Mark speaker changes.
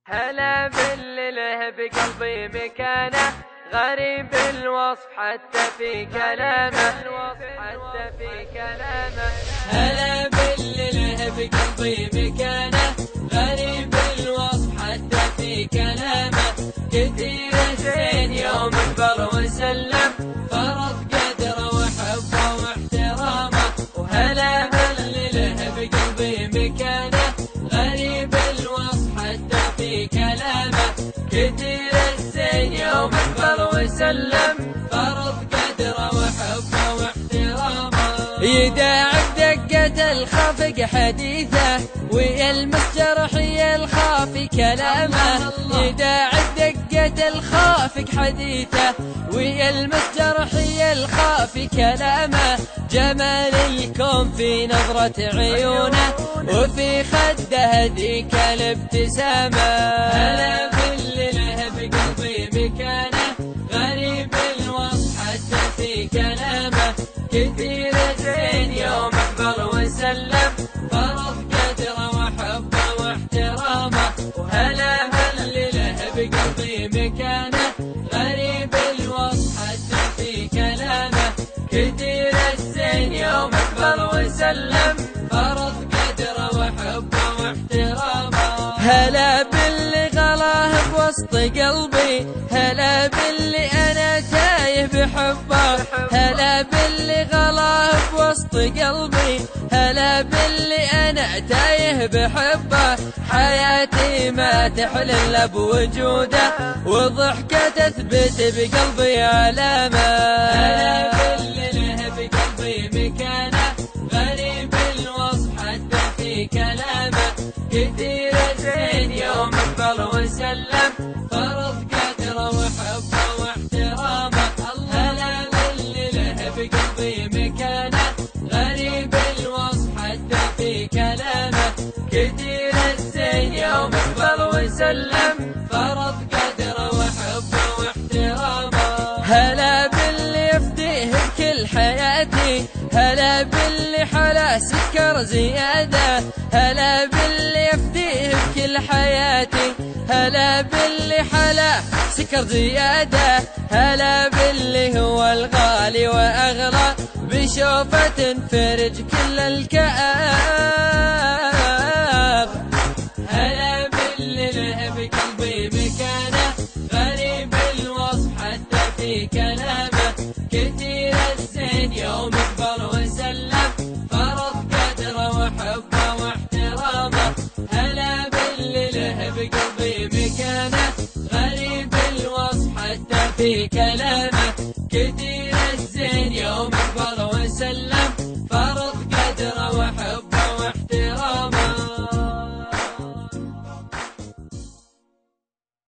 Speaker 1: هلا باللي له بقلبي مكانه، غريب الوصف حتى في كلامه. هلا باللي له بقلبي مكانه، غريب الوصف حتى في كلامه. كثير الزين يوم اكبر وسلم، فرض قدره وحبه واحترامه. وهلا باللي له بقلبي مكانه، غريب الوصف حتى في كلامه. كثير الزين يوم اكبر وسلم، فرض قدره وحبه واحترامه. يداعب دقة الخافق حديثه، ويلمس جرحي الخافي كلامه. يداعب دقة الخافق حديثه، ويلمس جرحي الخافي كلامه. جمال الكون في نظرة عيونه، وفي خده ذيك الابتسامة. هلا باللي له بقلبي مكانه، غريب الوصف حتى في كلامه. كثير الزين يوم اكبر وسلم، فرض قدره وحبه واحترامه. وهلا باللي له بقلبي مكانه، غريب الوصف حتى في كلامه. كثير الزين يوم اكبر وسلم، فرض قدره وحبه واحترامه. هلا باللي غلاه بوسط قلبي، هلا باللي انا تايه بحبه. هلا باللي غلاه بوسط قلبي، هلا باللي انا تايه بحبه. حياتي ما تحل الا بوجوده، وضحكه تثبت بقلبي علامه. هلا باللي له بقلبي مكانه، غريب الوصف حتى في كلامه. كثير الزين يوم اكبر وسلم، فرض قدره وحبه واحترامه. هلا باللي له بقلبي مكانه، غريب الوصف حتى في كلامه. كثير الزين يوم اكبر وسلم، فرض قدره وحبه واحترامه. هلا باللي يفديه بكل حياتي، هلا باللي حلا سكر زيادة. هلا باللي يفديه بكل حياتي، هلا باللي حلا سكر زيادة. هلا باللي هو الغالي وأغلى، بشوفة تنفرج كل الكآب. هلا باللي له بقلبي مكانه، غريب الوصف حتى في كلامه. كثير الزين يوم اكبر وسلم، فرض قدره وحبه واحترامه. هلا باللي له بقلبي مكانه، غريب الوصف حتى في كلامه. كثير الزين يوم اكبر